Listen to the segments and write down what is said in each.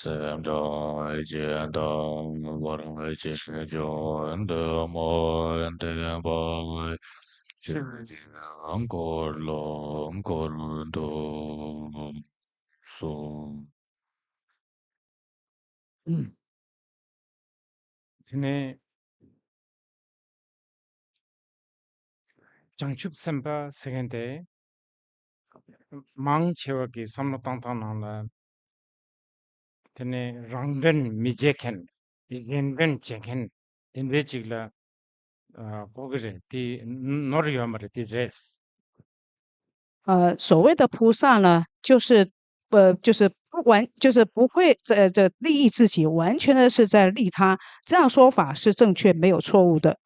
现在见到我的解释就的么的吧，只见过了都说，嗯，tene changchup semba segente mang chewa ki samno tangtang nangla tene rangben mijeken yenben cheken tenbe chigla kogre ti noryamare ti res 所谓的菩萨呢，就是不会这利益自己，完全的是在利他，这样说法是正确，没有错误的。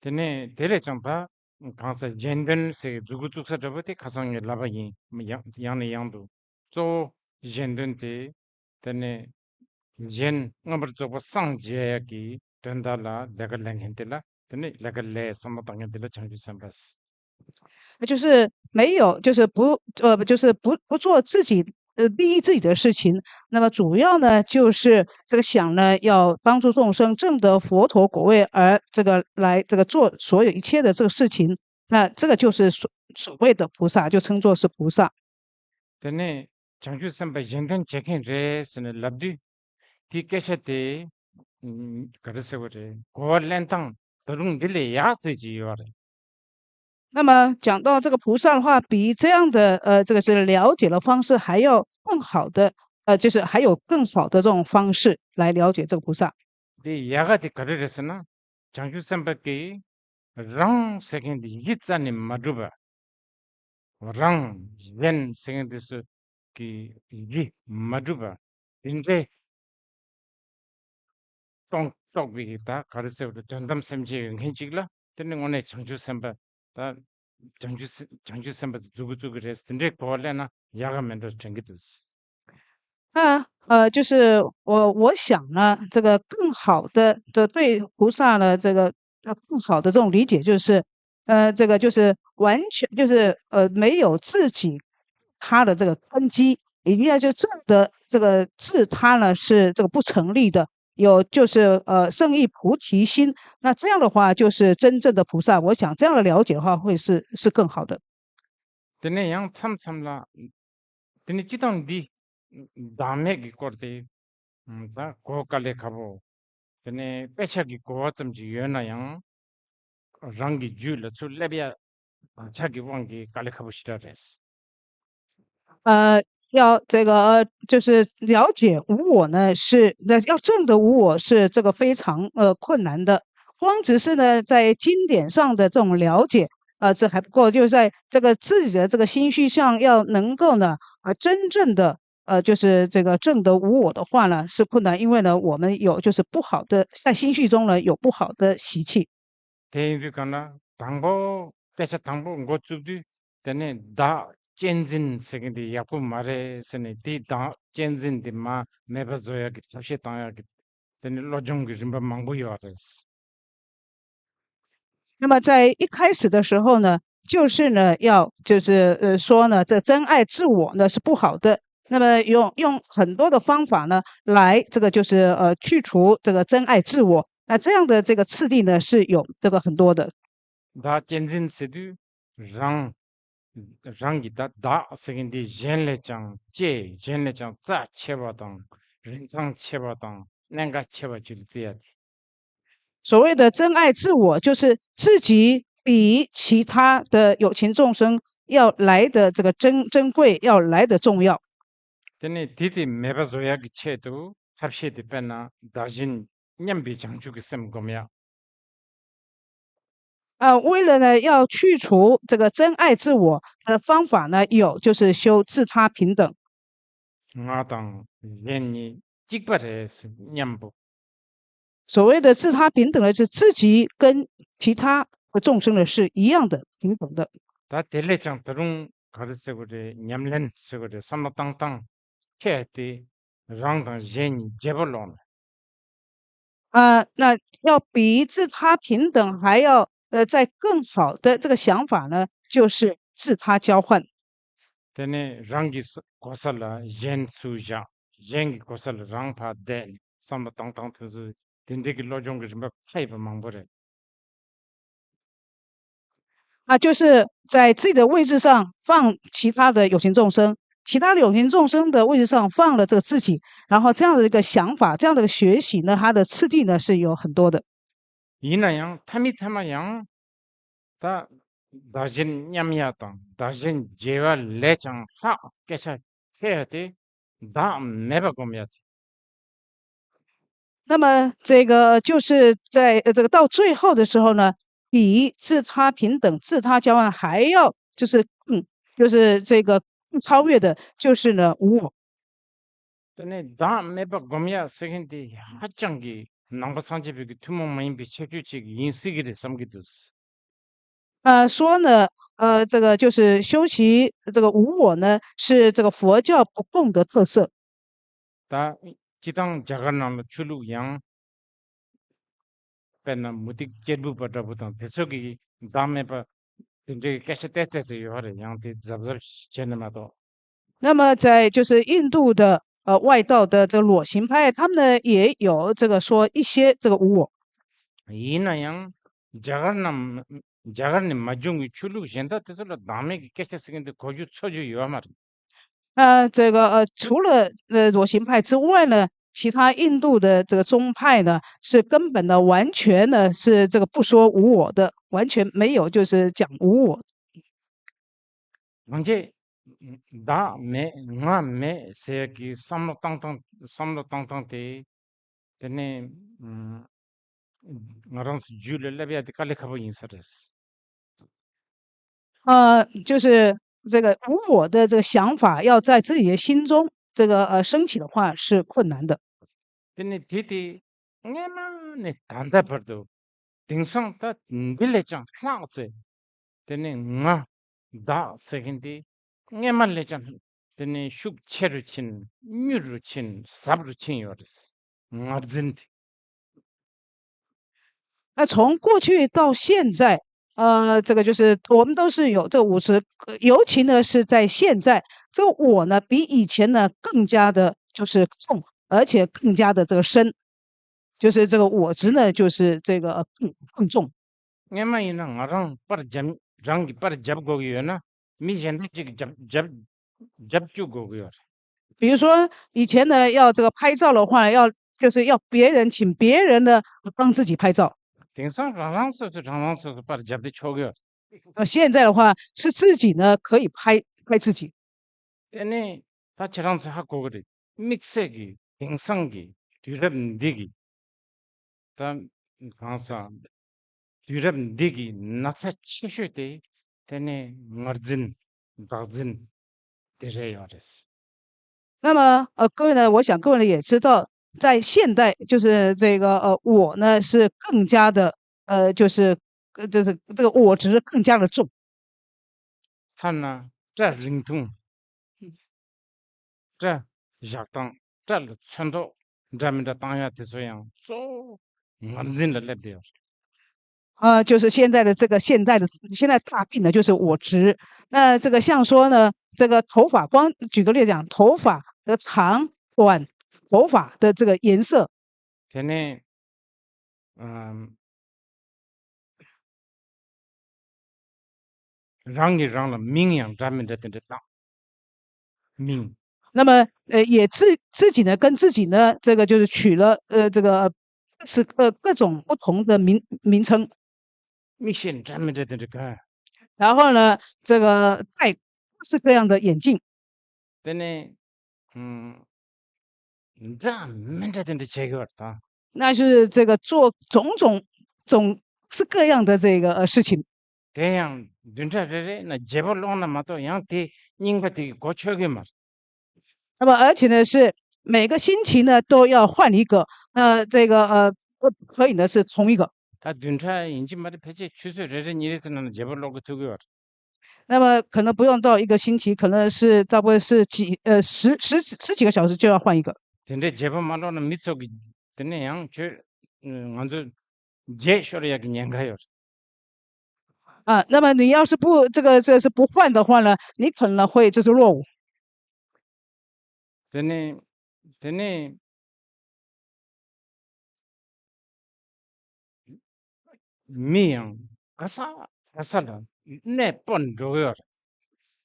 tene dele champa kansa yenben se dugu tuksa dabate kasang laba yin yang ne yang du so yenben te tene yen ngambar chopa sang je ki tenda la daga lenghente la tene daga le samma tangente la changju sambas 就是没有，就是不做自己利益自己的事情。那么主要呢，就是这个想呢，要帮助众生证得佛陀果位，而这个来这个做所有一切的这个事情。那这个就是所谓的菩萨，就称作是菩萨。tene changju samba yenben cheken re sene labdi ti kesha te kadase gore ko lentang tarung dile ya se ji yore 那么讲到这个菩萨的话，比这样的这个是了解的方式还要更好的，就是还有更好的这种方式来了解这个菩萨。de yaga de kadare sena changju samba ke rang second yitsani maduba rang yen second is ki yi maduba inje tong tok bi ta kadase de tandam semje nginchigla tene ngone changju samba ta changju samba zugu zugu res tende ko le na yaga mendo changidus 那就是我想呢，这个更好的对菩萨呢，这个更好的这种理解就是，这个就是完全就是没有自己他的这个根基，一定要就证的这个自他呢是这个不成立的，有就是圣意菩提心，那这样的话就是真正的菩萨。我想这样的了解的话会是更好的。tene yang cham cham la tene chitang di dame gi korte ta ko kale khabo tene pecha gi ko cham ji yena yang rangi ju la chu lebya cha gi wang gi kale khabo shita res 呃，要这个就是了解无我呢，那要证得无我是这个非常困难的。光只是呢在经典上的这种了解，这还不够，就是在这个自己的这个心绪上要能够呢真正的就是这个证得无我的话呢是困难，因为呢我们有就是不好的在心绪中呢有不好的习气。te ri kana tangbo pecha tangbo ngo chu di tene da chenzin second yapu mare sene di da chenzin di ma meba zoya gi chapshe ta ya gi tene lojong gi rimba mangbo yo res 那么在一开始的时候呢，就是呢，要就是说呢，这真爱自我呢是不好的。那么用很多的方法呢，来这个就是去除这个真爱自我。那这样的这个次第呢是有这个很多的。da chenzin sedu rang rang gi da second di jen le chang che jen le chang za cheba dang ren chang cheba dang nanga cheba jil zia 所谓的真爱自我，就是自己比其他的有情众生要来的这个珍贵，要来的重要。tene titi meba zoya gi che tu chapshe di penna da jin nyambi chang chu gi sem gomya 为了呢要去除这个真爱自我的方法呢，有就是修自他平等。nga dang yen ni jikpa re nyambu 所谓的自他平等呢，是自己跟其他的众生呢是一样的平等的。da tele chang tarung kar se go de nyamlen se go de samna tang tang che ti rang dang yen ni jebolon 那要比自他平等还要在更好的这个想法呢，就是自他交换。tene rangi kosala yen su ja 쟁기 고살 랑파 데 삼바 땅땅트스 딘데기 로종게 좀 파이브 망보래.就是在自己的位置上放其他的有情众生，其他的有情众生的位置上放了这个自己，然后这样的一个想法，这样的一个学习呢，它的次第呢是有很多的。 이나양 타미타마양 다 다진 냠야당 다진 제와 레장 하 깨샤 세야데 다 메바고미야데 那么这个就是在这个到最后的时候呢，比自他平等、自他交换还要就是这个更超越的，就是呢无我。 근데 다 메바고미야 세긴데 하짱기 남바산지비기 투몽마인비 체규직 인식이를 삼기도스 说呢，这个就是修习这个无我呢，是这个佛教不共的特色。 다 지당 자가나로 출루양 페나 무딕 제부바다부터 대속이 다메바 근데 캐시테테스 요하래 양티 잡잡 제네마도 那么在就是印度的外道的这个裸行派，他们呢也有这个说一些这个无我。 이나양 자가님 마중이 출루 현다 뜻으로 남에게 캐시스긴데 고주 처주 요하말 这个除了裸行派之外呢，其他印度的这个宗派呢，是根本的完全呢是这个不说无我的，完全没有就是讲无我。 언제 나메 세기 삼로 땅땅 때 때네 나랑 줄레레비아데 칼레카보 인사레스 就是这个无我的这个想法要在自己的心中这个升起的话是困难的。 때네 디디 네마네 단다버도 딩성다 딜레장 클라우스 때네 나다 세긴디 네말레장 때네 슉체르친 뮤르친 사브르친 요레스 나진티 那从过去到现在，这个就是我们都是有这个50，尤其呢是在现在，这个我呢比以前呢更加的就是重，而且更加的这个深，就是这个我执呢就是这个更重。 네마이나 나랑 빠르잠 랑기 빠르잡고기요나 미젠데 지금 잡주고기요 比如说以前呢要这个拍照的话，就是要别人请别人呢帮自己拍照， 딩성 라랑스도 빠르잡데 초기요 现在的话是自己呢可以拍自己。 때네 다처럼서 하고 그래 믹스기 딩성기 뒤럽디기 다 강사 뒤럽디기 나사 치슈데 때네 머진 다진 데레요레스 那么各位呢，我想各位呢也知道，在现代就是这个我呢是更加的就是这个我执更加的重。 하나 자 링퉁 자 작당 자 천도 자민다 땅야 대소양 소 만진을 랩돼요 就是现在的现在大病呢就是我执。那这个像说呢，这个头发光举个例子讲，头发的长短，头发的这个颜色， 걔네 랑이랑라 민양 자민다 된다 민 那么也自己呢跟自己呢这个就是取了这个是各种不同的名称， 미신 자민다 된다 가 然后呢这个戴各式各样的眼镜， 걔네 자민다 된다 제거다 那是这个做总是各样的这个事情。 대양 둔자레레 나 제벌로나 마도 양티 닝바티 고쳐게 말 那么而且呢是每个星期呢都要换一个，这个不可以呢是同一个。 다 둔자 인지 말이 패치 추수레레 이래서는 제벌로고 두고 那么可能不用到一个星期，可能是差不多是十几个小时就要换一个。 근데 제법 말로는 밑속이 되네 양저 먼저 제 쇼리야기 냥가요 那么你要是不这是不换的话呢，你可能会就是落伍。 되네 되네 미양 아사라 내 번조여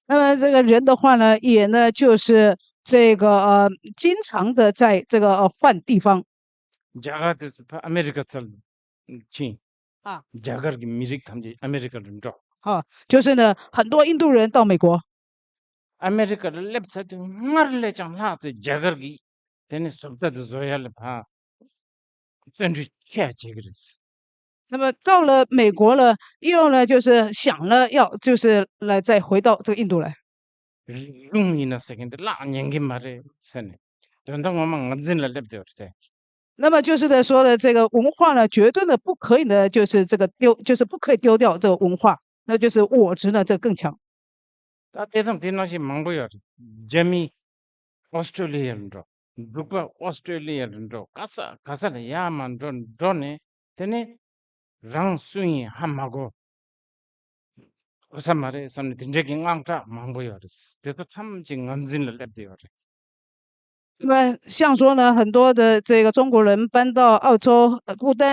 那么这个人的话呢，也呢就是这个经常的在这个换地方 자가데스 아메리카 살 친 啊 자가르기 미직 탐지 아메리카 른조 就是呢很多印度人到美国， 아메리카 랩사드 나르레 장라즈 자가르기 되네 속다드 조야르 파 전주 캐치 그랬어 那么到了美国了，又呢就是想了要就是来再回到这个印度来。 룽이나 세겐데 라 냥게 말에 세네 don당 엄마 안진라 랩데 어때 那么就是呢说的这个文化呢，绝对呢不可以呢，就是这个丢，就是不可以丢掉这个文化，那就是我执呢这更强。 다 대상 대나시 망보여 제미 오스트레일리아로 누가 오스트레일리아로 가사는 야만 돈에 되네 랑 수이 함하고 우선 말에 선이 된적이 앙타 망보여스 대도 참 지금 안진을 랩대요 那么像说呢，很多的这个中国人搬到澳洲，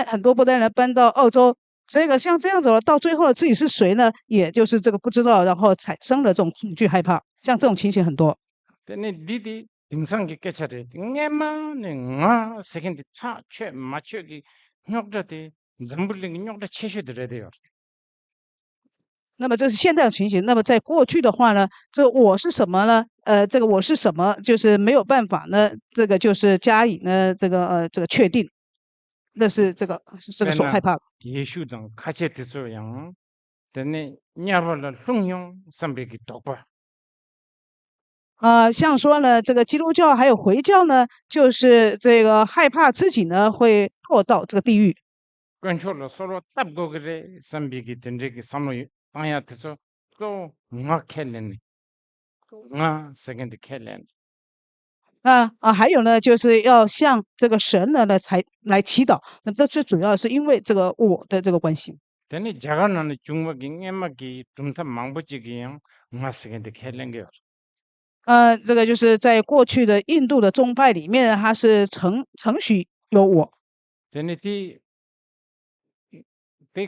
很多不丹人搬到澳洲，这个像这样子了，到最后自己是谁呢？也就是这个不知道，然后产生了这种恐惧害怕，像这种情形很多。 되네 리디 등산기 깨차래 ङ에마네 nga 세컨드 차최 맞추기 녀그다데 잠불링 녀그다 채셔들어야 돼요 那么这是现在的情形。那么在过去的话呢，这我是什么呢？这个我是什么，就是没有办法呢，这个就是加以呢，这个确定，那是这个所害怕的。 예수당 카체트소양 되네 냐발라 흉용 삼백이 똑바 像说呢，这个基督教还有回教呢，就是这个害怕自己呢会堕到这个地狱。 건초로 서로 답고 그래 삼백이 된적이 삼로 방야트소 또 nga 켈레네 nga 세컨드 켈레네 还有呢，就是要向这个神呢来祈祷。那这最主要是因为这个我的这个关系。 되네 자가나는 중국이 ङ에마기 dum타 망부지기양 nga 세컨드 켈레게 这个就是在过去的印度的宗派里面，它是承许有我。 되네 디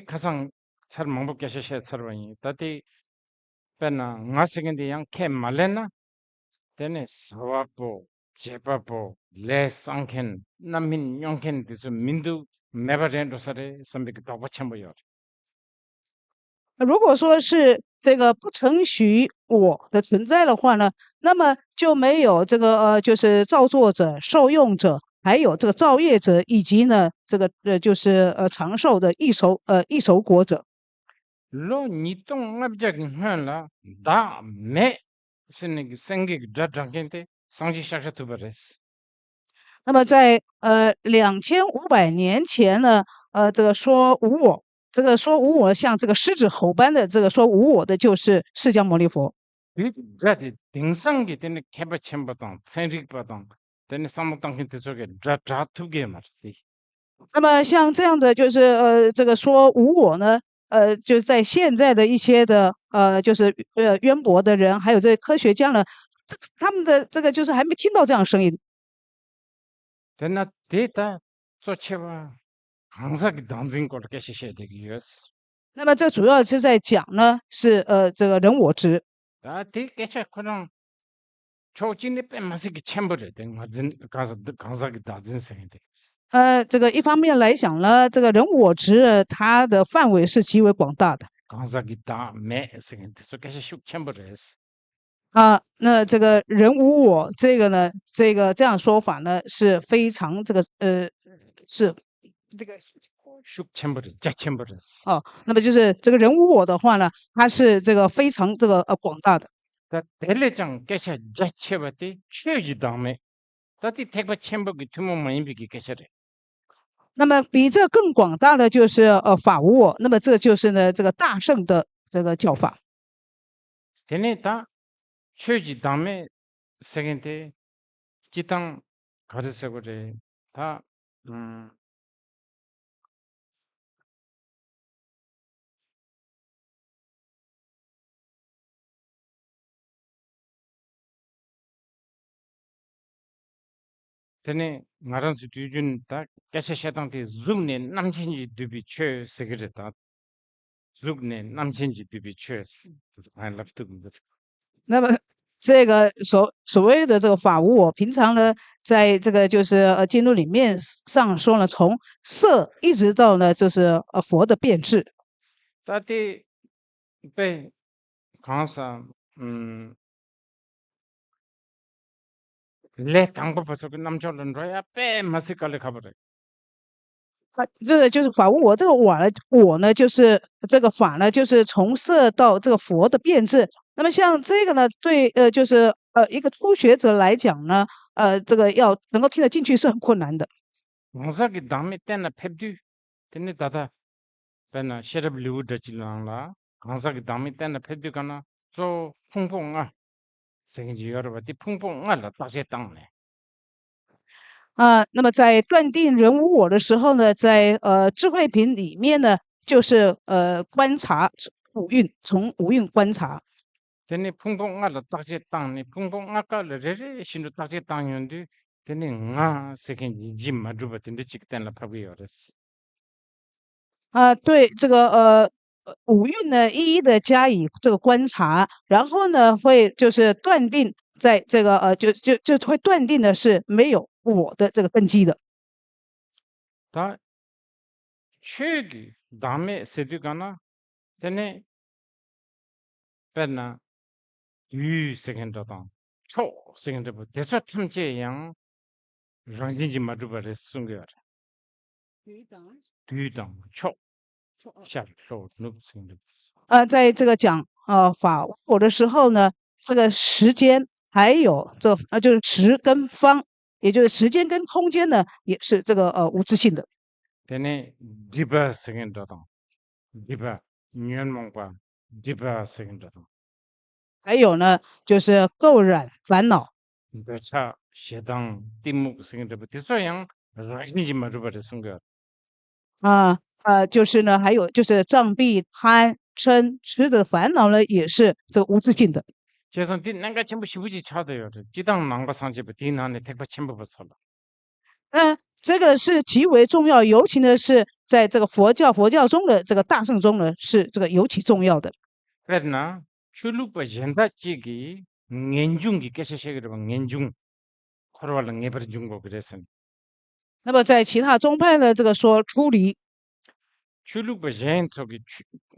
가상 잘 망부께셔 살바니 다디 빼나 nga 세컨드 양케 말레나 되네 사와포 제바포 레상켄 남민 용켄 디스 민두 메바렌도사레 삼비기 도바참보요 如果说是这个不承许我的存在的话呢，那么就没有这个就是造作者、受用者，还有这个造业者，以及呢这个就是长寿的异熟果者。 로 니똥 압작이 하나 다메 스네기 생기 다장켄테 상지 샤샤 투바레스 那么在2500年前呢，这个说无我，这个说无我，像这个狮子吼般的这个说无我的，就是释迦牟尼佛。 이 자디 딩상기 되네 케바쳔바당 생직바당 되네 삼목당켄테 저게 다투게 말디 那么像这样的就是这个说无我呢，就在现在的一些的就是渊博的人，还有这些科学家呢，他们的这个就是还没听到这样的声音。 되나 데이터 쫓해봐 강사기 당진 걸 깨시셔야 되기였어 那么这主要是在讲呢，是这个人我执。 다 되겠죠 그냥 초진이 빼마시기 챔버를 된 맞은 가서 강사기 다진 생인데 这个一方面来讲呢，这个人我执它的范围是极为广大的。 강사기 다매 생인데 저 깨시 슉 챔버를 했어 那这个人无我，这个呢，这样说法呢是非常这个是这个 슉 챔버를 짝 챔버를 했어 那么就是这个人无我的话呢，它是这个非常这个广大的。 다 델레장 깨셔 자체바티 취지 다음에 다티 택바 챔버기 투모만 인비기 깨셔래 那么比这更广大的就是法无我，那么这就是呢这个大圣的这个教法。 되네 다 취지 다음에 세겐테 지당 가르쳐 그래 다 tene ngaran su tujun ta kasha shatang te zugne namchinji dubi che secret zugne namchinji dubi che I love to 那么这个所谓的这个法无我，平常呢，在这个就是经论里面上说呢，从色一直到呢就是佛的变质。 tati pe kansa le tangpa paso namcholan roya pe masikale khabare 这个就是法无我，这个我呢就是这个法呢，就是从色到这个佛的变质。那么像这个呢，对就是一个初学者来讲呢，这个要能够听得进去是很困难的。 ngasa ki dame tena phepdu tene tata pena sherab liu dachilang la ngasa ki dame tena phepdu kana so phungphung nga sengi yorba ti phungphung nga la taje tangne 那么在断定人无我的时候呢，在智慧品里面呢，就是观察五蕴，从五蕴观察。 tene phungphung nga la taje tangne phungphung nga ka le re shindu taje tangyondu tene nga sengi jim madruba tende chikten la phabi yores 对这个五蕴呢，一一的加以这个观察，然后呢，会就是断定在这个就会断定的是没有我的这个根基的。 다 최기 다음에 세두가나 테네 벤나 유 세컨드다 초 세컨드 대서 탐제양 랑진지 마주바레 숨겨라 뒤당 초 샤로 노 세컨드 在这个讲法我的时候呢，这个时间还有这个就是时跟方，也就是时间跟空间呢，也是这个无自性的。 테네 디바 세컨드다 디바 년몽과 디바 세컨드다 还有呢，就是垢染烦恼。 대차 셰당 띠묵 세컨드 대서양 랑진지 마주바레 숨겨 就是呢，还有就是障蔽、贪、嗔、痴的烦恼呢，也是这个无自性的。 제선 디 난가 전부 시부지 차대요. 디당 망바 상제부 디난에 택바 첨부 버설라. 这个是极为重要，尤其呢是在这个佛教中的这个大圣中呢，是这个尤其重要的。 그러나 출루바 젠다찌기 겐중기 깨셔셔그러 겐중 코로발랑 예버 중고 그랬으니. 那么在其他宗派呢，这个说出离。 출루바 젠쪽이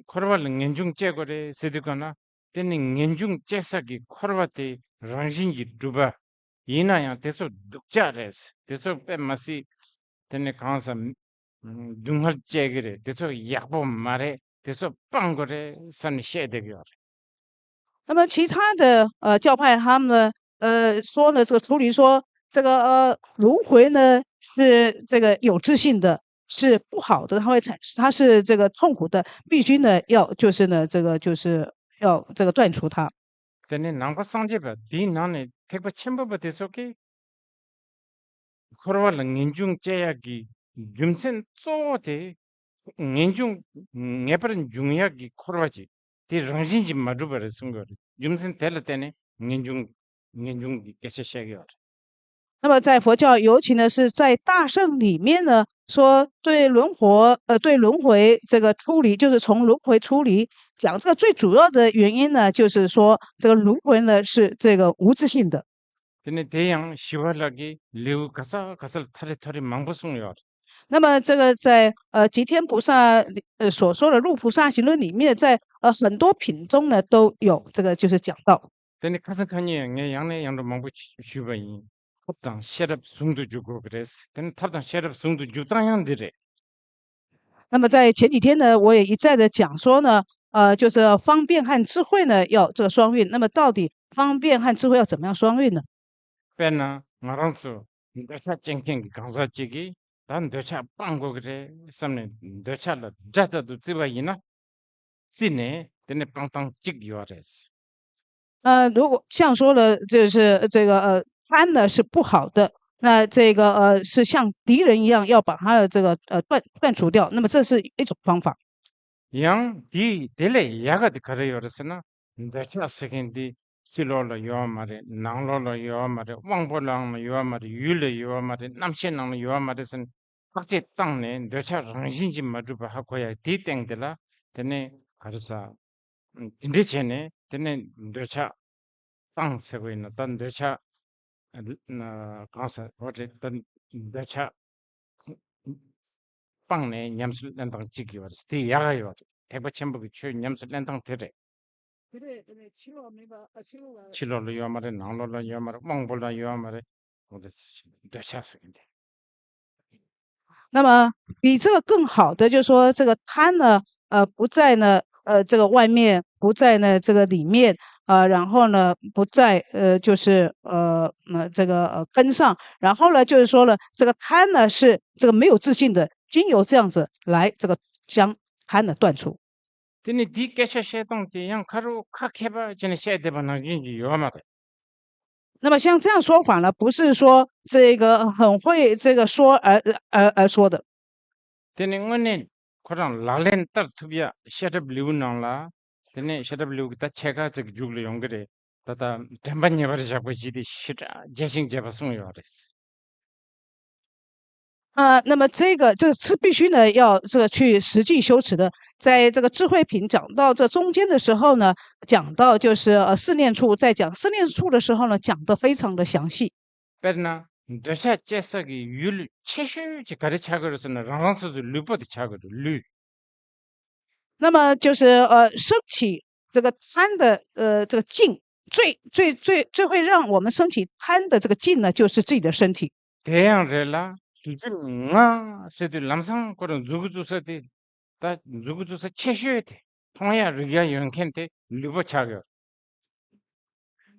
코로발랑 겐중 째거래 세드거나 때는 겐중 째사기 코로바테 랑신기 두바 이나야 대소 둑자레스 대소 빼마시 때는 강사 둥할 째그래 대소 약보 말에 대소 빵거래 산 셰데겨 那么其他的教派他们呢，说呢这个出离说这个轮回呢是这个有自性的，是不好的，它是这个痛苦的，必须呢要就是呢这个就是要这个断除它。 때는 남과 상제바 디난에 택바 첨부바 대소게 코로발랑 겐중 째야기 줌센 쪼데 겐중 네버는 중야기 코로바지 디 랑신지 마주바레 숨거 줌센 텔 때네 겐중 깨셔셔겨 那么在佛教，尤其呢是在大圣里面呢，说对轮回这个出离，就是从轮回出离，讲这个最主要的原因呢，就是说这个轮回呢是这个无自性的。 때네 대양 시발라기 레우 가사 가설 타레타리 망보숭여 那么这个在吉天菩萨所说的《入菩萨行论》里面，在很多品中呢都有这个就是讲到。 때네 가사카니 에 양내 양도 망보 슈바이 탑당 셰럽 숭도 주고 그랬어 때네 탑당 셰럽 숭도 주당양들에 那么在前几天呢，我也一再的讲说呢，就是方便和智慧呢要这个双运。那么到底方便和智慧要怎么样双运呢？ 빼나 나랑수 너차 쨍쨍기 강사찌기 난 너차 빵고 그래 삼네 너차라 자다도 찌바이나 찌네 때네 빵빵 찍 요레스 如果像说了，就是这个贪呢是不好的，那这个是像敌人一样要把他的这个断除掉。那么这是一种方法。 양 디 델레 야가디 가려 요레스나 너차 세겐디 실로로 요마데 낭로로 요마데 왕보랑 요마데 율레 요마데 남신랑 요마데선 각제 땅네 너차 정신지 마주바 하고야 디땡들라 되네 가르사 인디체네 되네 너차 땅 세고 있는 단 너차 가서 어쨌든 너차 빵네 냠술 랜당 지기와 스티 야가요 대바 첨부기 추 냠술 랜당 되래 그래, 치료합니다. 치료가. 칠로로 요마데 낭로로 요마데 왕보라 요마데 너차스인데 那么比这个更好的，就是说这个贪呢，不在呢，这个外面，不在呢这个里面，然后呢不在就是这个根上，然后呢就是说呢，这个贪呢是这个没有自信的，经由这样子来这个将贪呢断除。 근데 디케샤 셰동티 양 카루 카케바 전에 셰데바나 인지 요마데 那么像这样说法呢，不是说这个很会这个说而说的。 테네 원네 코랑 라렌 따르투비아 셰더블루낭라 테네 셰더블루 기타 체가 저 죽을 용거래 다다 템반니 버리 잡고 지디 시다 제싱 제바송 요레스 那么这个是必须呢，要这个去实际修持的。在这个智慧品讲到这中间的时候呢，讲到就是四念处，在讲四念处的时候呢，讲得非常的详细。 베르나 더샤 제서기 율 체슈지 가르차거스나 랑랑스즈 르버디 차거도 르 那么就是升起这个贪的这个劲，最会让我们升起贪的这个劲呢，就是自己的身体。 대양rel라 두준가 세드 람상 거는 누구주서디 다 누구주서 체슈에테 통야 르기야 연켄테 르버 차거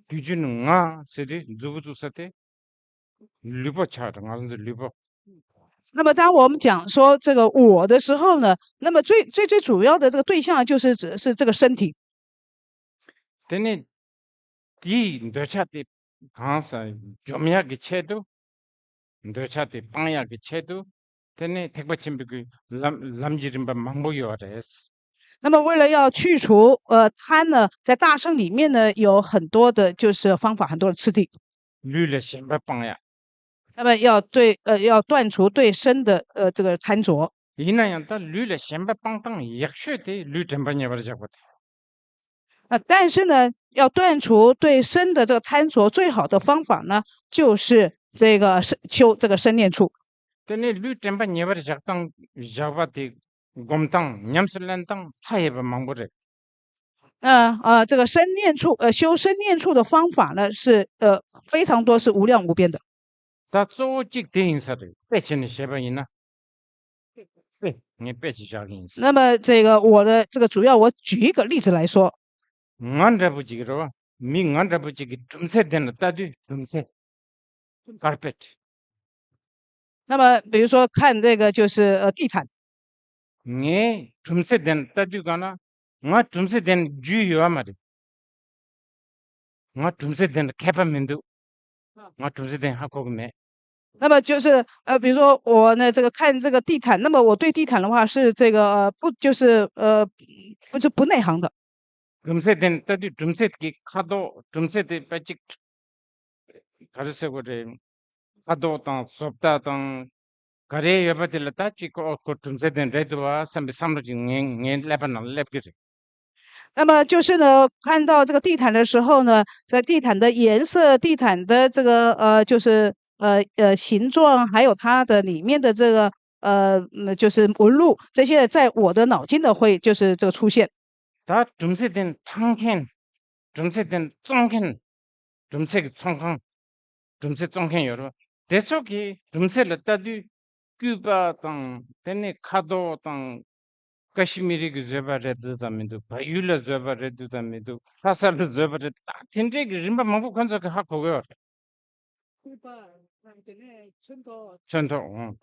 두준가 세드 누구주서테 르버 차다 가서 르버 那么当我们讲说这个我的时候呢，那么最主要的这个对象就是指是这个身体。 데네 디 너차테 강사 좀야기 체도 너차테 빵야기 체도 데네 택바침비그 람지림바 망보요레스 那么为了要去除贪呢，在大乘里面呢有很多的就是方法，很多的次第。 르레 심바 빵야 那么要断除对身的这个贪着。 이나얀다 르레 심바 빵땅 약슈테 르 템바냐 버자고테 但是呢，要断除对身的这个贪着，最好的方法呢，就是这个修这个身念处。 데네 르 템바냐 버자땅 자바티 곰땅 냠슬란땅 타예바 망보레 这个身念处修身念处的方法呢是非常多，是无量无边的。 다 쪼직 대인사들 빼치는 셰바이나 네, 네 빼치 자긴스 那么这个我的这个主要，我举一个例子来说， ngandra부지기로 미 ngandra부지기 tum세 되는 따디 tum세 carpet 那么比如说看这个就是地毯， 네 tum세 되는 따디가나 nga tumse 되는 주요 말이 nga tumse 되는 캐파민도 nga tumse 되는 하고네 那么就是比如说我呢这个看这个地毯，那么我对地毯的话是这个不就是不内行的。 tumse 되는 따디 tumse 기 카도 tumse 되 빠직 가르세고래 카도 땅 섭다 땅 가래 여바들 따지고 그 tumse 되는 레드와 삼비 삼로지 녜 레바나 랩기지 那么就是呢，看到这个地毯的时候呢，这个地毯的颜色、地毯的这个就是形状，还有它的里面的这个就是纹路，这些在我的脑筋的会就是这个出现。 다 tum세된 탕캔, tum세된 쫑캔, tum세 쫑캉, tum세 쫑캔 여러 대속이 tum세를 따디 큐바 땅 테네 카도 땅 카시미리 그 제바레드다면도 바이올라 제바레드다면도 사살도 제바레드 진짜 그 림바 망고 컨저 그 하고요. 전도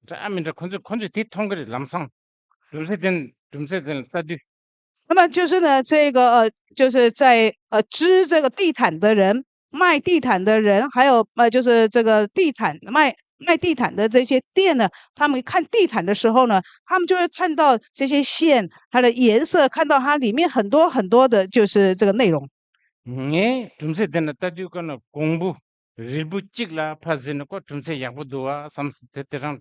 자민저 컨저 뒤통거리 남상 tum세된 따디 那么就是呢，这个就是在织这个地毯的人、卖地毯的人，还有就是这个地毯卖地毯的这些店呢，他们看地毯的时候呢，他们就会看到这些线，它的颜色，看到它里面很多很多的，就是这个内容。 네, 좀세 되나 따지거나 공부 일부 찍라 파지는 거 좀세 야부도와 삼스 때때랑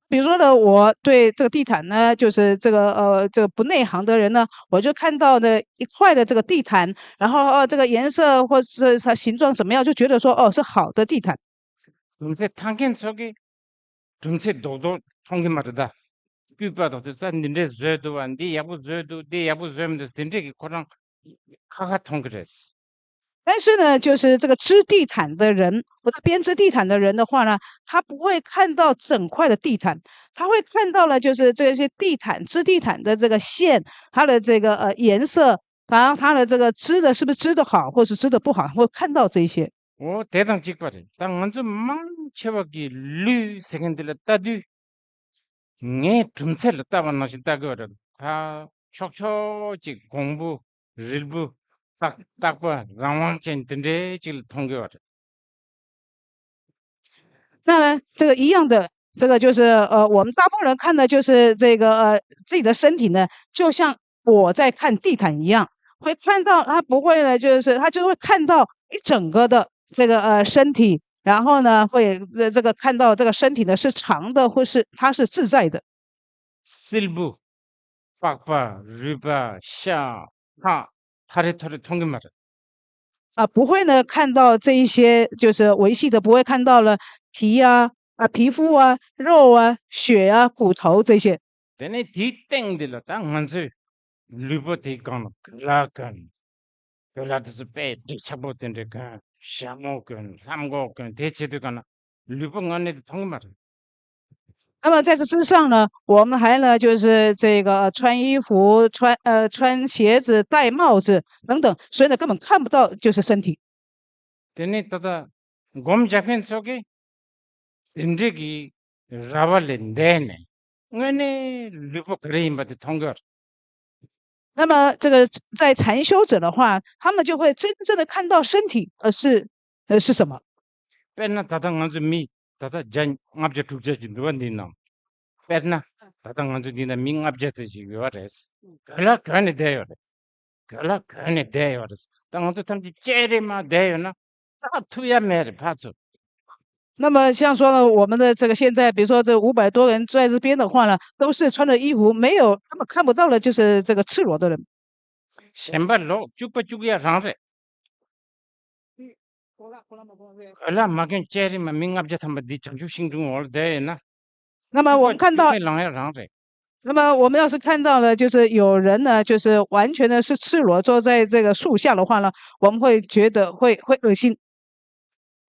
比如说呢，我对这个地毯呢，就是这个不内行的人呢，我就看到呢一块的这个地毯，然后这个颜色或者是它形状怎么样，就觉得说是好的地毯。 좀세 탄겐 속에 좀세 도도 통게 말이다. 그바도 싼데 저도 안디 야부 저도 데 야부 저면서 된데 그랑 카가 통그랬어. 但是呢，就是这个织地毯的人，或者编织地毯的人的话呢，他不会看到整块的地毯，他会看到了就是这些地毯织地毯的这个线，它的这个颜色，然后它的这个织的是不是织的好，或是织的不好，会看到这些。 오 대당 직발이. 땅 먼저 망쳐박이 류 세컨드를 따두 네 좀세를 따반나시 따거든. 다 촉촉지 공부 일부 딱봐 랑왕chen 된데 질 통교거든. 那么这个一样的，这个就是我们大部分人看的就是这个自己的身体呢，就像我在看地毯一样，会看到他不会呢，就是他就会看到一整个的这个身体，然后呢会这个看到这个身体呢是长的，或是它是自在的。 실부 빡빠 르바 샤하 타레타레 통계 말은 不会呢看到这一些就是维系的，不会看到了皮啊、皮肤啊、肉啊、血啊、骨头这些。 되네 뒤땡들로 딱 먼저 르버 대강 글라간 글라드스 빼 뒤차보던데 그 샤모근 삼고근 대체도가나 르버 안에 통계 말은 那么在这之上呢，我们还呢就是这个穿衣服、穿鞋子、戴帽子等等，所以呢根本看不到就是身体。 되네 따다 곰 잡힌 속에 인적이 라발렌데네 응네 르버 그레임바드 통계 那么这个在禅修者的话，他们就会真正的看到身体，是什么？ 빼나 다당 안주 미 다다 전 앞제 두제 진도한디나 빼나 다당 안주 니나 민 앞제지 요레스 갈라 간에 돼요 갈라 간에 돼요 당 안주 탐지 제리마 돼요나 다 투야 메르 파츠 那么像说呢，我们的这个现在，比如说这500多人在这边的话呢，都是穿着衣服，没有他们看不到的，就是这个赤裸的人。 셴발로 쭉빠쭉이야 상세 갈라 마겐 제리마 민 앞제 탐바 디 전주 신중 올 돼나 那么我们看到， 랑야 상세 那么我们要是看到了，就是有人呢，就是完全的是赤裸坐在这个树下的话呢，我们会觉得会恶心。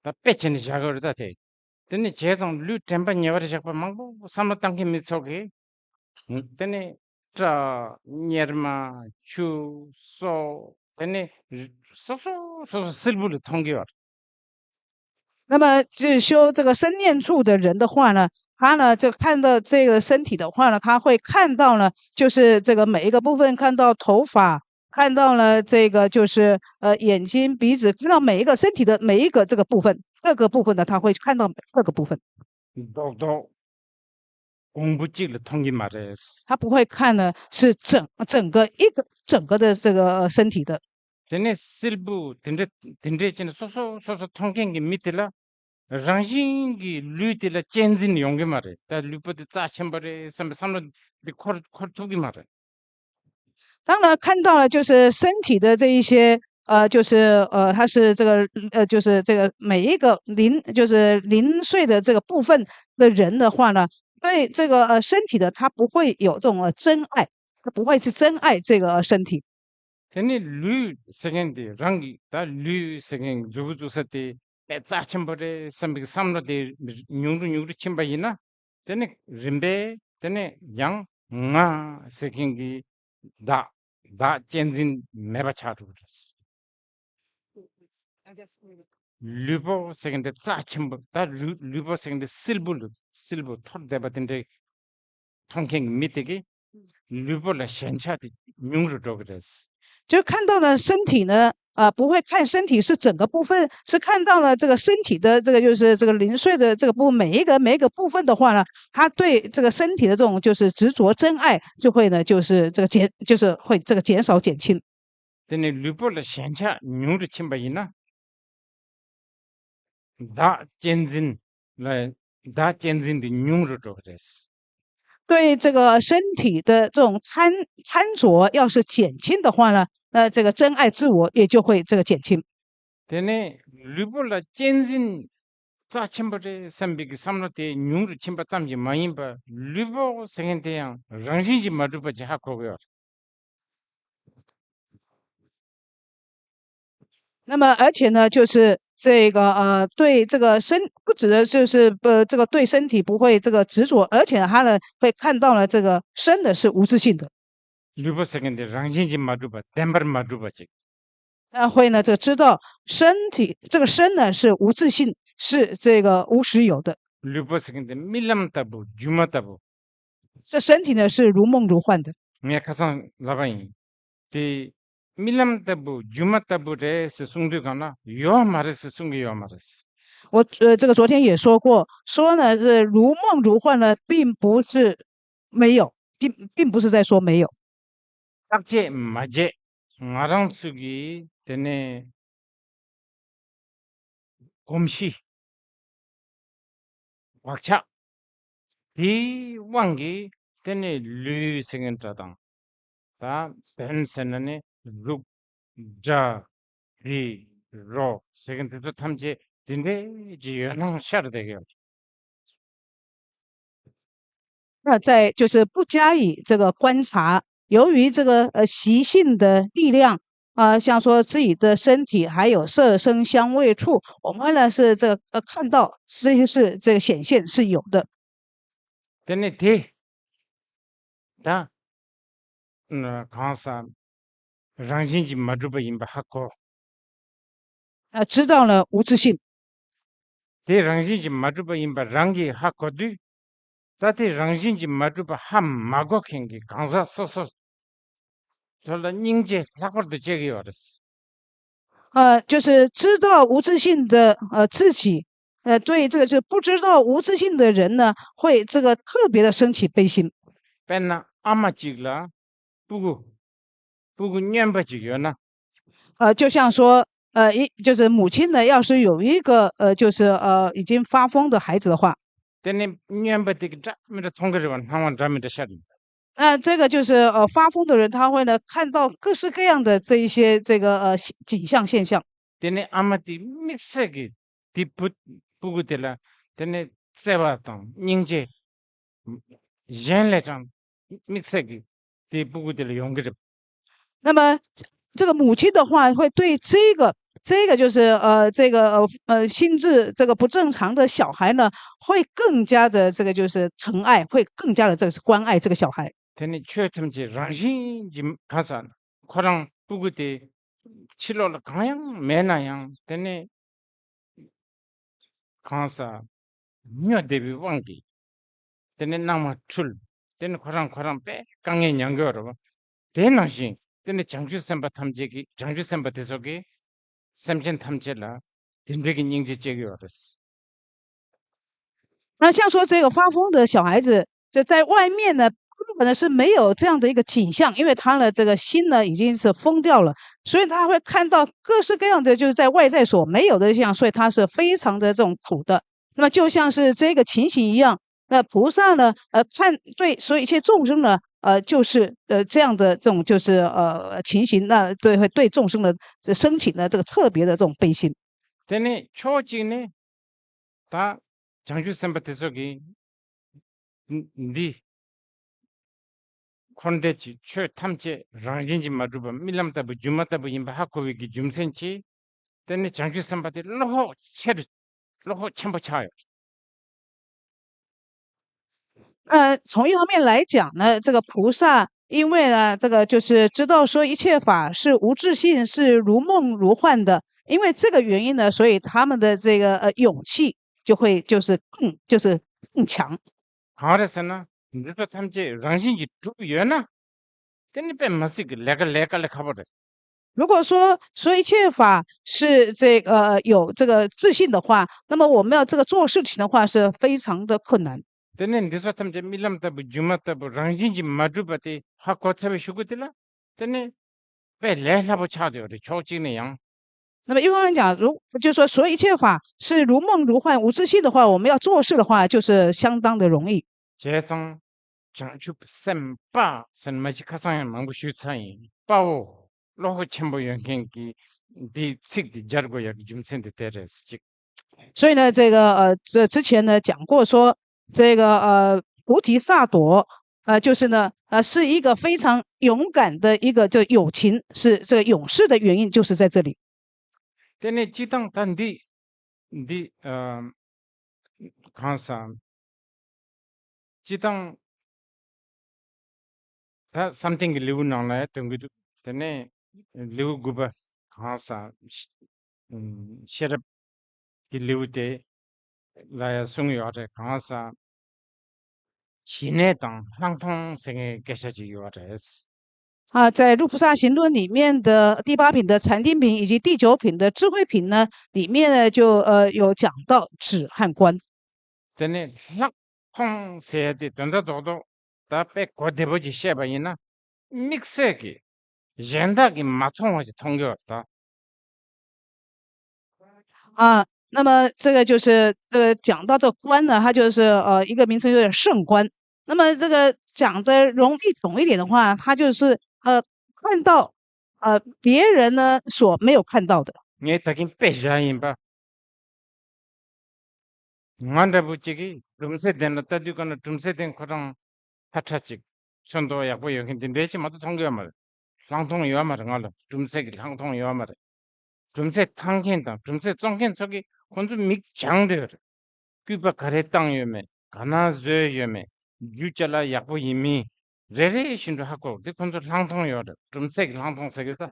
다 빼치니 작업을 돼 근데 제성 류 템바 녀버리 작업 망고 삼로 땅게 미속에 근데 자 녀르마 추소 근데 소소 실부를 통계와 那么只修这个身念处的人的话呢，他呢就看到这个身体的话呢，他会看到呢，就是这个每一个部分，看到头发，看到了这个就是眼睛、鼻子，看到每一个身体的每一个这个部分，各个部分呢，他会看到各个部分， 또 공부직을 통계 말했어 他不会看呢是整个的这个身体的。 근데 실부 근데 진짜 소소 통계기 밑에라 랑징기 류들라 젠진 용게 말해 다 류버드 짜첨버레 삼삼로 코르투기 말해 当然看到了就是身体的这一些就是它是这个就是这个每一个就是零碎的这个部分的人的话呢，对这个身体的他不会有这种真爱，他不会是真爱这个身体。 근데 류 세겐데 랑기 다 류 세겐 주부주서때 짜첨버레 삼로데 뉴루 침바이나 근데 림베 근데 양nga 세겐기 다 젠진 메바차도 그랬어 류보 세겐데 짜첨버 다 류보 세겐데 실부 털데바든데 통행 밑에기 류보라 셴차디 뉴루도 그랬어 就看到了身体呢，不会看身体是整个部分，是看到了这个身体的这个就是这个零碎的这个部分，每一个部分的话呢，他对这个身体的这种就是执着真爱，就会呢就是这个就是会这个减少减轻。tene lupo la shencha nyung chimba ina da jenzin la da jenzin de nyung ro res 对这个身体的这种贪着，要是减轻的话呢，那这个真爱自我也就会这个减轻。 tene lupo la jenzin za chimba de sambi ki samlo te nyung chimba tamji mayimba lupo sengente yang rangshin ji madupa ji hakko yo 那么，而且呢，就是这个对这个不止的就是这个对身体不会这个执着，而且他呢会看到了这个身的是无自性的， lupo sengente rangshin ji madupa temper madupa ji 会呢这个知道身体这个身呢是无自性，是这个无实有的， lupo sengente milam tabu juma tabu 这身体呢是如梦如幻的。 me khasang labain te milam tabu juma tabu de se sungdu kana yo mares sungi yo mares 我这个昨天也说过，说呢是如梦如幻呢，并不是没有，并不是在说没有。 딱제 맞제 ngarang sugi tene 곰시 wakcha di wangi tene lu singen tadang ta ben senane ruk ja ri ro singen to tamje dinde ji yanang shar de ge 那在就是不加以这个观察，由于这个习性的力量像说自己的身体还有色声香味触，我们呢是这个看到这些是这个显现是有的。 tene te ta na kansa rangjin ji madruba yimba hakko 知道了无自性， te rangjin ji madruba yimba rangi hakko du tati rangjin ji madruba ham mago kengi kansa soso 저라 닝제 라버도 제기 어렸어. 就是知道无自性的自己，对这个就不知道无自性的人呢，会这个特别的升起悲心。 뺀나 아마직라 부구 냠바직이나 就像说就是母亲呢，要是有一个就是已经发疯的孩子的话， 때네 냠바직 잡미다 통거리원 항원 잡미다 샤리 那这个就是发疯的人，他会呢看到各式各样的这一些这个景象现象。 때네 아마디 믹스기 디부 부구들라 때네 세바당 닝제 옌레장 믹스기 디부구들 용거리 那么这个母亲的话，会对这个就是这个心智这个不正常的小孩呢，会更加的这个就是疼爱，会更加的这个关爱这个小孩。 때네 최첨지 랑신지 가산 코랑 부구대 칠로라 강양 매나양 때네 강사 녀 데비 왕기 때네 나마 출 때네 코랑 빼 강에 양겨로 대나신 때네 장주 선바 탐지기 장주 선바 대속이 삼진 탐제라 딘적인 인지 제기 어렸어 那像说这个发疯的小孩子，就在外面呢，根本呢是没有这样的一个景象，因为他的这个心呢已经是疯掉了，所以他会看到各式各样的就是在外在所没有的像，所以他是非常的这种苦的。那么就像是这个情形一样，那菩萨呢，看对所有一切众生呢，就是这样的这种就是情形，那会对众生的升起呢这个特别的这种悲心。 때네 초지네 다 장주 선바 대속이 니 콘데치 최 탐제 랑진지 마주바 밀람다부 주마다부 임바 하코위기 줌센치 때네 장주 선바데 로호 체르 로호 첨부 차요 从一方面来讲呢，这个菩萨因为呢，这个就是知道说一切法是无自性，是如梦如幻的，因为这个原因呢，所以他们的这个勇气就会就是更强。 가르스나 니도 탐제 랑진지 두여나 때네 뱀마시기 레가 카버데 如果说一切法是这个有这个自信的话，那么我们要这个做事情的话是非常的困难。 때네 니도 탐제 밀람다부 주마다부 랑진지 마주바데 하코차베 슈구들라 때네 被来他不恰掉的超级那样。那么一方面讲，就是说所有一切法是如梦如幻无自性的话，我们要做事的话，就是相当的容易。这种讲究三八，什么去看上蛮不修参与，把我老虎全部原件给的自己加入也就现在带着事情。所以呢，这之前呢讲过说，菩提萨埵就是呢是一个非常勇敢的一个友情，是这个勇士的原因就是在这里。但呢，这当当地看上，这当他 something 留上来，等于但呢留个吧，看上，写的给留的来送药的，看上。现在当相同生的这些就有的是。在《入菩萨行论》里面的第8品的禅定品以及第9品的智慧品呢，里面呢就有讲到止和观。但呢，相同生的等到多多，他被国地不去写吧，因那 mix 的，现在的马通是通过的。那么这个就是讲到这观呢，它就是一个名称，就是圣观。那么这个讲的容易懂一点的话，它就是看到别人呢所没有看到的。你得跟别人吧，我这不这个，中世典的，他就讲中世典可能他差几，很多也不有很多些嘛都通过嘛，相同有嘛的我了，中世的相同有嘛的，中世汤见的，中世中见这个，可能没讲的，举把卡来当有没，可能是有没，有家了也不一米，这现在还搞，这可能相同有的，中世相同这个的。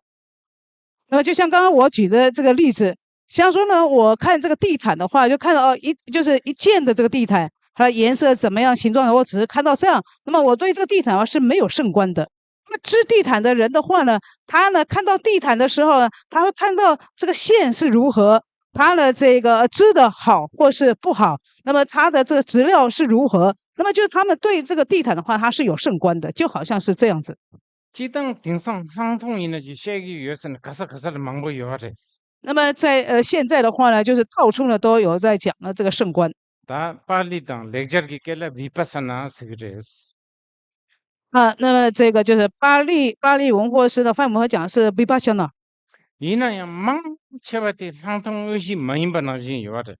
那么就像刚刚我举的这个例子，像说呢，我看这个地毯的话，就看到就是一件的这个地毯，它的颜色怎么样、形状的，我只是看到这样。那么我对这个地毯是没有胜观的。那么织地毯的人的话呢，他呢看到地毯的时候呢，他会看到这个线是如何，他的这个织的好或是不好，那么他的这个质料是如何，那么就是他们对这个地毯的话，他是有胜观的，就好像是这样子。这当顶上相同的就写个有什么可是的忙不有的。那么在现在的话呢，就是到处呢都有在讲了这个圣观。他巴黎当 lecture 给了 vipassana 这个是。那么这个就是巴利文或是的梵文和讲是 vipassana。伊那样忙切不的相同有些没把那些有的，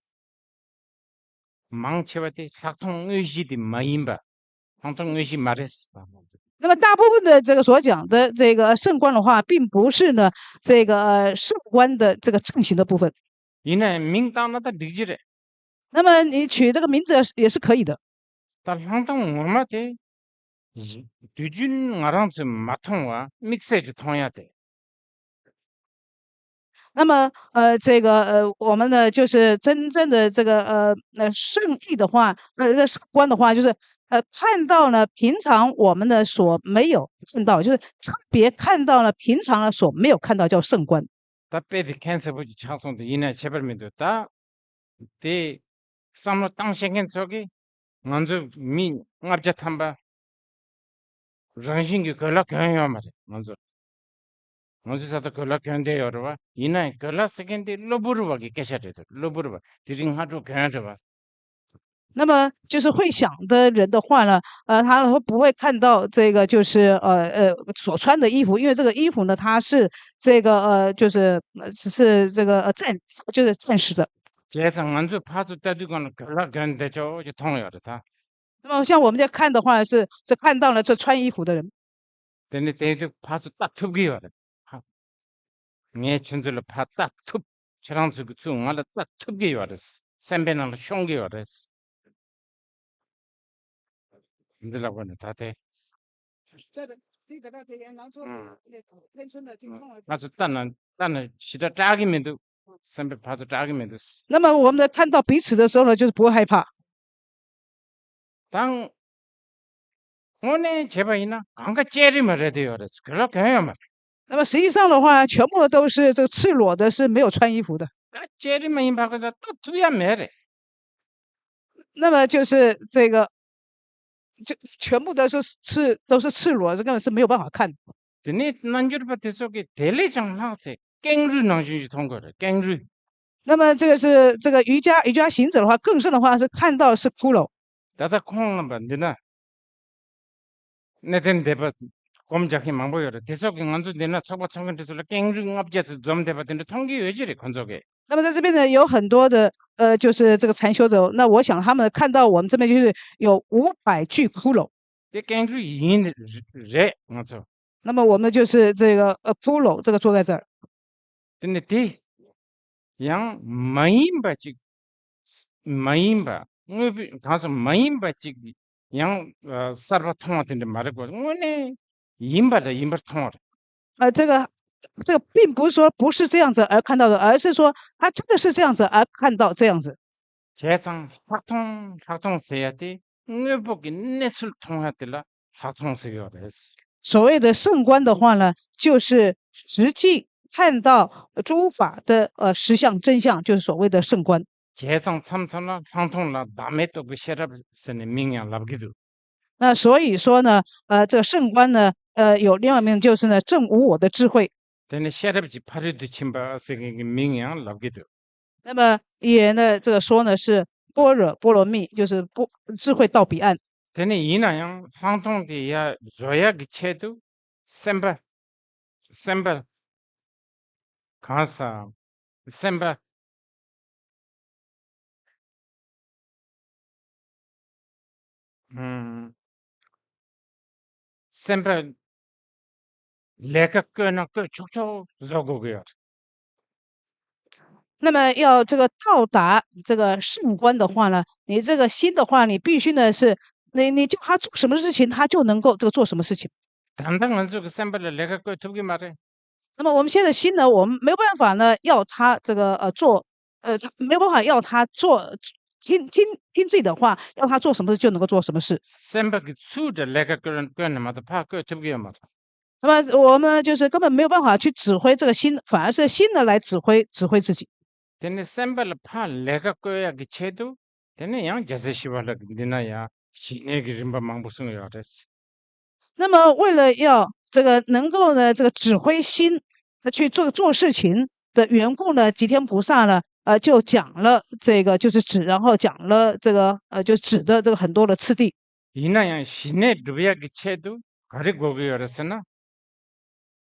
忙切不的相同有些的没把，相同有些没的是。那么大部分的这个所讲的这个圣观的话，并不是呢这个圣观的这个正行的部分。伊那名当那的理解的。那么你取这个名字也是可以的。但相同我们的，对军我让是没通啊 ，mix 就通呀的。那么我们呢就是真正的这个圣意的话，圣观的话，就是看到了平常我们的所没有看到，就是特别看到了平常的所没有看到，叫圣观。他别的 cancer 不就长松的，伊那切不面的，他的什么当先看这个，俺就民俺家他们人性的可乐看样嘛的，俺就说他可乐看的有的吧，伊那可乐是看的罗布鲁吧给开下的，罗布鲁吧，最近还做看着吧。那么就是会想的人的话呢，他会不会看到这个就是所穿的衣服？因为这个衣服呢，它是这个就是只是这个就是暂时的。加上俺就怕是在这个可乐看的就通了的他。那么像我们在看的话是看到了这穿衣服的人。但是这就怕是大突给了的，哈，你村子了怕大突，这样子个做俺了大突给了的是，身边那个凶给了的是。你知道不呢？他的，那是当然，其他扎个面都，身边怕是扎个面都是。那么我们在看到彼此的时候呢，就是不会害怕。当我呢，这边呢，刚个接的嘛，这都有的是，可了看样嘛。那么实际上的话，全部都是这个赤裸的，是没有穿衣服的。那接的嘛，一把个都突也没的。那么就是这个，就全部都是赤裸，这根本是没有办法看。 드네 난주르바 대속에 델레장 나세 깽루 낭주지 통과를 깽루 那么这个是这个瑜伽行者的话，更甚的话是看到是骷髅。 다다 콩을 만드나 내된 대바 곰작히 망보여라 대속에 안도 내나 초바 청근 대속에 깽루 앞제스 좀 대바든데 통기 외지리 건속에 那么在这边呢，有很多的就是这个禅修者，那我想他们看到我们这边就是有500具骷髅。 대 깽루 이인 레 맞죠 那么我们就是这个骷髅这个坐在这儿。 근데 대 양 마임바지 마임바 가서 마임바지 양 서버 통화된데 말고 오네 임바다 임바 통화 这个并不是说不是这样子而看到的，而是说他真的是这样子而看到这样子。 재상 확통 써야 돼. 내 보기 내술 통하들라 확통 써야 돼. 所谓的圣观的话呢，就是实际看到诸法的实相真相，就是所谓的圣观。 재상 참선라 확통라 남의 또 부셔라서는 명양 랍기도. 那所以说呢，这个圣观呢，有另外一面就是呢，正无我的智慧。 근데 셔럽지 파리도 침바서 명양 랍기도. 那么也呢，这个说呢是般若波罗蜜，就是智慧到彼岸。 근데 이나양 확통디야 조야 기체도 셈바 가사 셈바 셈바 레가 끄나 끄 촉촉 저거고요. 那么要这个到达这个圣观的话呢，你这个心的话，你必须呢是你叫他做什么事情，他就能够这个做什么事情。 당당한 그 셈바를 내가 그 두기 말해. 那么我们现在心呢，我们没有办法呢要他这个做他没有办法要他做听自己的话，要他做什么事就能够做什么事。 셈바 그 수저 내가 그런 마다 파그 두기 말해. 那么我们就是根本没有办法去指挥这个心，反而是心呢来指挥自己。 근데 셈바를 파 내가 거야 그 채도 근데 양 자세시발라 근데나야 신의 기름바 망보승을 알았어. 那么为了要这个能够呢这个指挥心去做事情的缘故呢，吉天菩萨呢就讲了这个就是指，然后讲了这个就指的这个很多的次第。 이나야 신의 루비야 그 채도 가리고 그 알았으나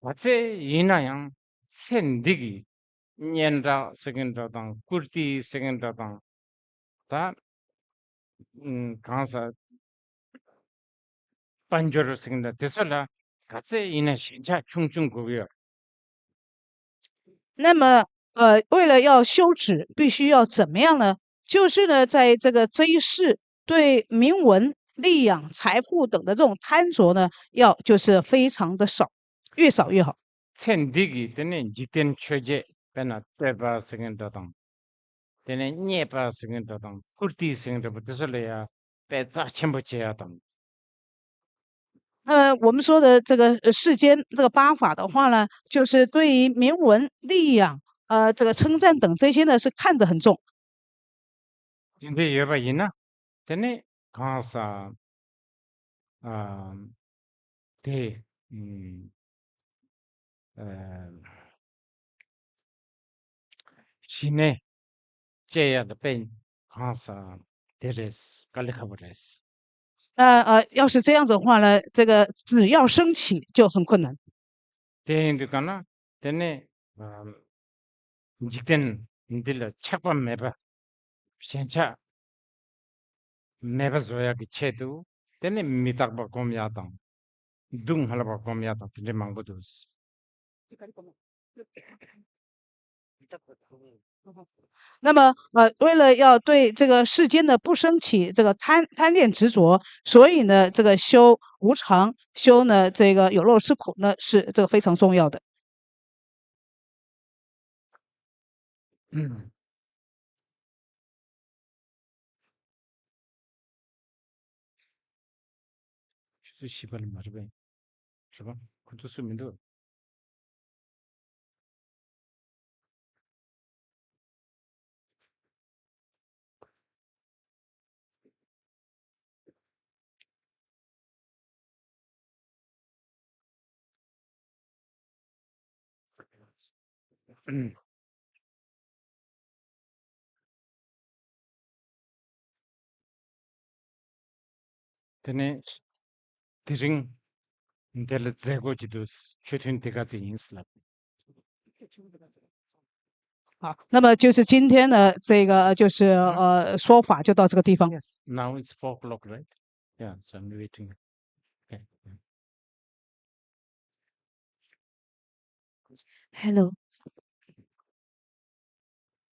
어째 이나야 센디기 년라 세근다당 꿀띠 세근다당 다 강사 반저를 세근다 됐을라 같이 이나 신차 충충 고겨. 那么为了要修止，必须要怎么样呢？就是呢，在这一世对名闻、利养、财富等的这种贪着呢，要就是非常的少，越少越好。 센디기 때는 지된 처제 배나 때바 세근다당 때는 녀바 세근다당 꿀띠 세근다부 됐을래야 배자 첨부제야당. 我们说的这个世间这个八法的话呢，就是对于名闻、利养、这个称赞等这些呢，是看得很重。 근데 여봐 있나? 때는 가사 아 대 신의 제야의 배 가사 데레스 갈리카브레스. 要是这样子的话呢，这个只要升起就很困难。 대인들까나 때는 직된 인들라 착반 매바 신차 매바 조야 그 채도 때는 미탁바 고미야당 둥 할바 고미야당 들리 망보도스. 那么为了要对这个世间的不升起这个贪恋执着，所以呢，这个修无常，修呢这个有漏是苦呢，是这个非常重要的。 시발 말해. 是吧？그것도 쓰면 돼. tene tiring del zego jidus chutun tigazi insla. 好，那么就是今天的这个就是说法就到这个地方。 Yes. Now it's 4 o'clock, right? Yeah, so I'm waiting. Okay. Hello.